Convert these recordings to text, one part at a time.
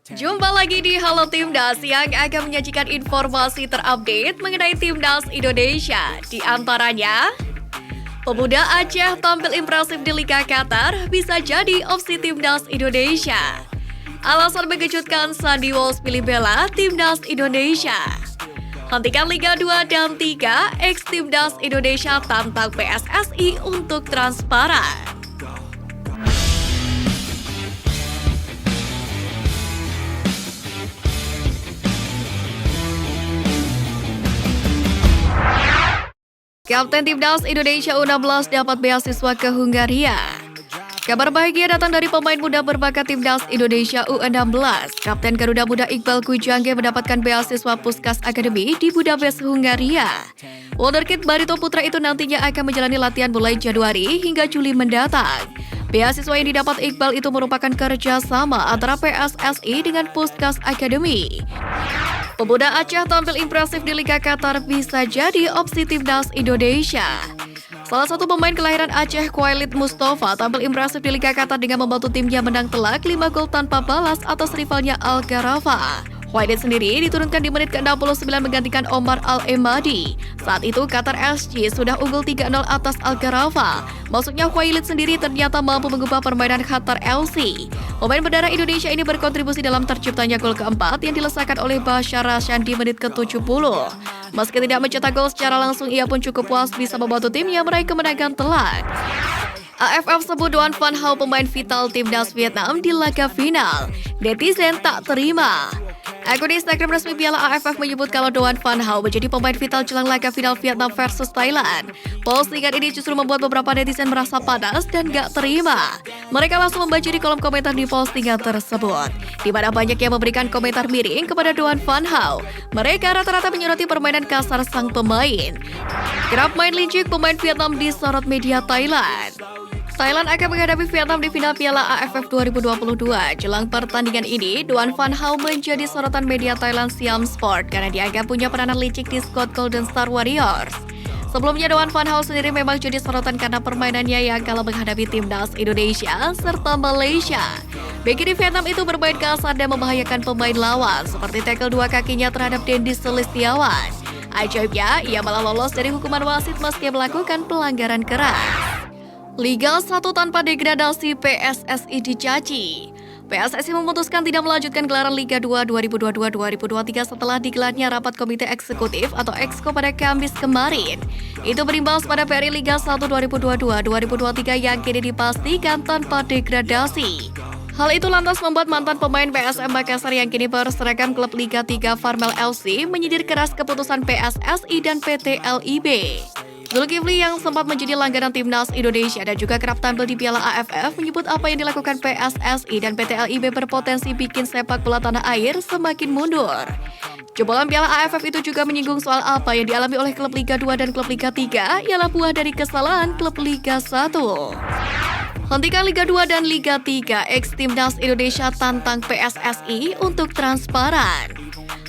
Jumpa lagi di Halo Timnas yang akan menyajikan informasi terupdate mengenai Timnas Indonesia. Di antaranya, pemuda Aceh tampil impresif di Liga Qatar bisa jadi opsi Timnas Indonesia. Alasan mengejutkan Sandy Walsh pilih bela Timnas Indonesia. Hentikan Liga 2 dan 3, ex-Timnas Indonesia tantang PSSI untuk transparan. Kapten Timnas Indonesia U16 dapat beasiswa ke Hungaria. Kabar bahagia datang dari pemain muda berbakat Timnas Indonesia U16. Kapten Garuda Muda Iqbal Kujangge mendapatkan beasiswa Puskas Academy di Budapest, Hungaria. Wonderkid Barito Putra itu nantinya akan menjalani latihan mulai Januari hingga Juli mendatang. Beasiswa yang didapat Iqbal itu merupakan kerjasama antara PSSI dengan Puskas Academy. Pemuda Aceh tampil impresif di Liga Qatar bisa jadi opsi Timnas Indonesia. Salah satu pemain kelahiran Aceh, Khailid Mustafa, tampil impresif di Liga Qatar dengan membantu timnya menang telak 5 gol tanpa balas atas rivalnya Al Gharafa. Khailid sendiri diturunkan di menit ke-69 menggantikan Omar Al-Emadi. Saat itu Qatar SC sudah unggul 3-0 atas Al Gharafa. Masuknya Khailid sendiri ternyata mampu mengubah permainan Qatar FC. Pemain berdarah Indonesia ini berkontribusi dalam terciptanya gol keempat yang dilesakan oleh Bashar Rashan di menit ke-70. Meski tidak mencetak gol secara langsung, ia pun cukup puas bisa membantu timnya meraih kemenangan telak. AFF sebut Doan Van Hau pemain vital Timnas Vietnam di laga final. Netizen tak terima. Akun Instagram resmi Piala AFF menyebut kalau Doan Van Hau menjadi pemain vital jelang laga final Vietnam versus Thailand. Postingan ini justru membuat beberapa netizen merasa panas dan gak terima. Mereka langsung membanjiri kolom komentar di postingan tersebut, di mana banyak yang memberikan komentar miring kepada Doan Van Hau. Mereka rata-rata menyoroti permainan kasar sang pemain. Kerap main licik, pemain Vietnam disorot media Thailand. Thailand akan menghadapi Vietnam di final Piala AFF 2022. Jelang pertandingan ini, Doan Van Hau menjadi sorotan media Thailand Siam Sport karena dianggap punya peranan licik di skuad Golden Star Warriors. Sebelumnya, Doan Van Hau sendiri memang jadi sorotan karena permainannya yang kalah menghadapi Timnas Indonesia serta Malaysia. Beki di Vietnam itu bermain kasar dan membahayakan pemain lawan, seperti tackle dua kakinya terhadap Dendi Sulistiawan. Ajaibnya, ia malah lolos dari hukuman wasit meski melakukan pelanggaran keras. Liga 1 tanpa degradasi, PSSI dicaci. PSSI memutuskan tidak melanjutkan gelaran Liga 2 2022-2023 setelah digelarnya rapat Komite Eksekutif atau Exco pada Kamis kemarin. Itu berimbas pada peri Liga 1 2022-2023 yang kini dipastikan tanpa degradasi. Hal itu lantas membuat mantan pemain PSM Makassar yang kini berseragam klub Liga 3 Farmel FC menyindir keras keputusan PSSI dan PT LIB. Zulkifli yang sempat menjadi langganan Timnas Indonesia dan juga kerap tampil di Piala AFF menyebut apa yang dilakukan PSSI dan PT LIB berpotensi bikin sepak bola tanah air semakin mundur. Jebolan Piala AFF itu juga menyinggung soal apa yang dialami oleh klub Liga 2 dan klub Liga 3 ialah buah dari kesalahan klub Liga 1. Hentikan Liga 2 dan Liga 3, ex-Timnas Indonesia tantang PSSI untuk transparan.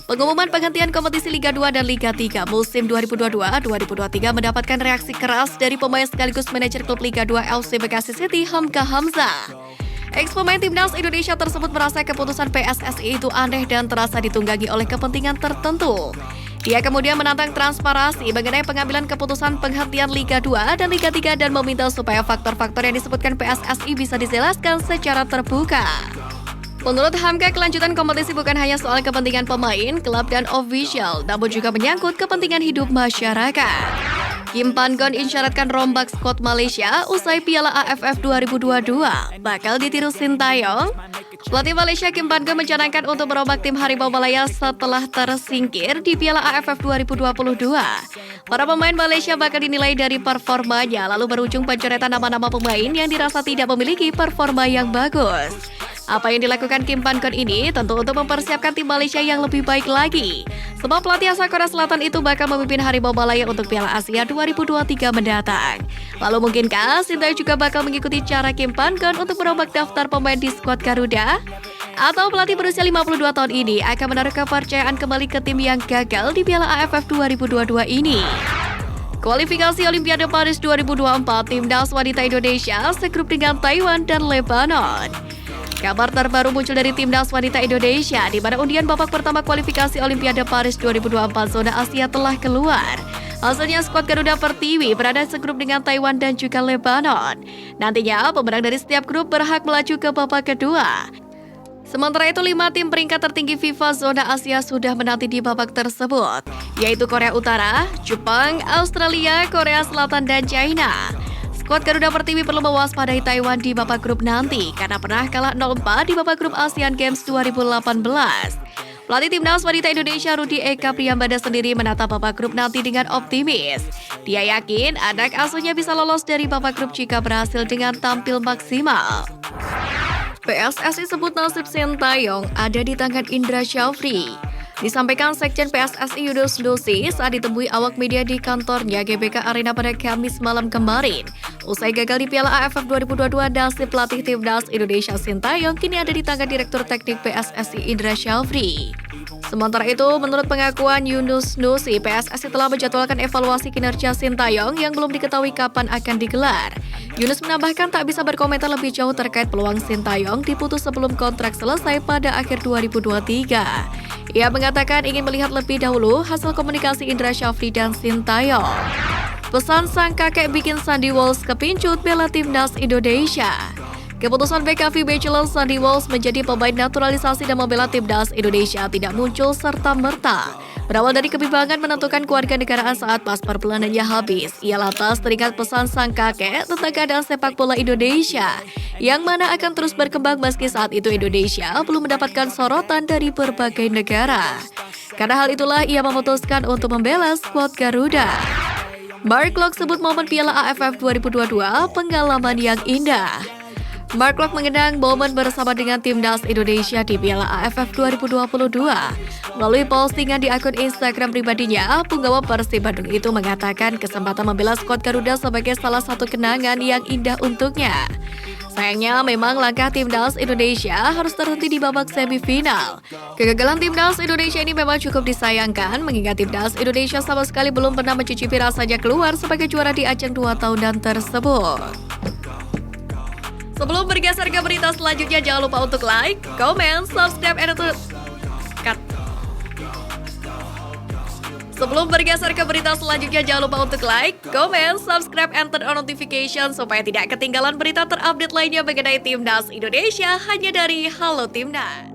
Pengumuman penghentian kompetisi Liga 2 dan Liga 3 musim 2022-2023 mendapatkan reaksi keras dari pemain sekaligus manajer klub Liga 2 FC Bekasi City, Hamka Hamzah. Ex-pemain Timnas Indonesia tersebut merasa keputusan PSSI itu aneh dan terasa ditunggangi oleh kepentingan tertentu. Dia kemudian menantang transparansi mengenai pengambilan keputusan penghentian Liga 2 dan Liga 3 dan meminta supaya faktor-faktor yang disebutkan PSSI bisa dijelaskan secara terbuka. Menurut Hamka, kelanjutan kompetisi bukan hanya soal kepentingan pemain, klub, dan official, namun juga menyangkut kepentingan hidup masyarakat. Kim Pan-gon isyaratkan rombak skuad Malaysia usai Piala AFF 2022. Bakal ditiru Sintayong? Pelatih Malaysia Kim Pan-gon mencanangkan untuk merombak tim Harimau Malaya setelah tersingkir di Piala AFF 2022. Para pemain Malaysia bakal dinilai dari performanya, lalu berujung pencoretan nama-nama pemain yang dirasa tidak memiliki performa yang bagus. Apa yang dilakukan Kim Pan-gon ini tentu untuk mempersiapkan tim Malaysia yang lebih baik lagi. Sebab pelatih asal Korea Selatan itu bakal memimpin Harimau Malaya untuk Piala Asia 2023 mendatang. Lalu mungkinkah Sintayong juga bakal mengikuti cara Kim Pan-gon untuk merombak daftar pemain di skuad Garuda? Atau pelatih berusia 52 tahun ini akan menaruh kepercayaan kembali ke tim yang gagal di Piala AFF 2022 ini? Kualifikasi Olimpiade Paris 2024, Timnas Wanita Indonesia segrup dengan Taiwan dan Lebanon. Kabar terbaru muncul dari Timnas Wanita Indonesia, di mana undian babak pertama kualifikasi Olimpiade Paris 2024 zona Asia telah keluar. Hasilnya skuad Garuda Pertiwi berada segrup dengan Taiwan dan juga Lebanon. Nantinya pemenang dari setiap grup berhak melaju ke babak kedua. Sementara itu 5 tim peringkat tertinggi FIFA zona Asia sudah menanti di babak tersebut, yaitu Korea Utara, Jepang, Australia, Korea Selatan, dan China. Skuad Garuda Pertiwi perlu mewaspadai Taiwan di babak grup nanti karena pernah kalah 0-4 di babak grup Asian Games 2018. Pelatih Timnas Wanita Indonesia Rudy Eka Priyambada sendiri menatap babak grup nanti dengan optimis. Dia yakin anak asuhnya bisa lolos dari babak grup jika berhasil dengan tampil maksimal. PSSI sebut nasib Sintayong ada di tangan Indra Syafri. Disampaikan Sekjen PSSI Yunus Nusi saat ditemui awak media di kantornya GBK Arena pada Kamis malam kemarin. Usai gagal di Piala AFF 2022, nasib pelatih Timnas Indonesia Sintayong kini ada di tangan Direktur Teknik PSSI Indra Syafri. Sementara itu, menurut pengakuan Yunus Nusi, PSSI telah menjadwalkan evaluasi kinerja Sintayong yang belum diketahui kapan akan digelar. Yunus menambahkan tak bisa berkomentar lebih jauh terkait peluang Sintayong diputus sebelum kontrak selesai pada akhir 2023. Ia mengatakan ingin melihat lebih dahulu hasil komunikasi Indra Syafri dan Sintayong. Pesan sang kakek bikin Sandy Walsh kepincut bela Timnas Indonesia. Keputusan BKV Bachelor Sandy Walsh menjadi pemain naturalisasi dan membela Timnas Indonesia tidak muncul serta-merta. Berawal dari kebimbangan menentukan kewarganegaraan saat paspor Belandanya habis, ia lantas teringat pesan sang kakek tentang keadaan sepak bola Indonesia, yang mana akan terus berkembang meski saat itu Indonesia belum mendapatkan sorotan dari berbagai negara. Karena hal itulah ia memutuskan untuk membela skuad Garuda. Mark Locke sebut momen Piala AFF 2022 pengalaman yang indah. Mark Locke mengenang momen bersama dengan Timnas Indonesia di Piala AFF 2022. Melalui postingan di akun Instagram pribadinya, punggawa Persib Bandung itu mengatakan kesempatan membela skuad Garuda sebagai salah satu kenangan yang indah untuknya. Sayangnya memang langkah Timnas Indonesia harus terhenti di babak semifinal. Kegagalan Timnas Indonesia ini memang cukup disayangkan mengingat Timnas Indonesia sama sekali belum pernah mencicipi rasanya keluar sebagai juara di ajang 2 tahunan tersebut. Sebelum bergeser ke berita selanjutnya, jangan lupa untuk like, comment, subscribe, and Sebelum bergeser ke berita selanjutnya, jangan lupa untuk like, comment, subscribe, and turn on notification supaya tidak ketinggalan berita terupdate lainnya mengenai Timnas Indonesia hanya dari Halo Timnas.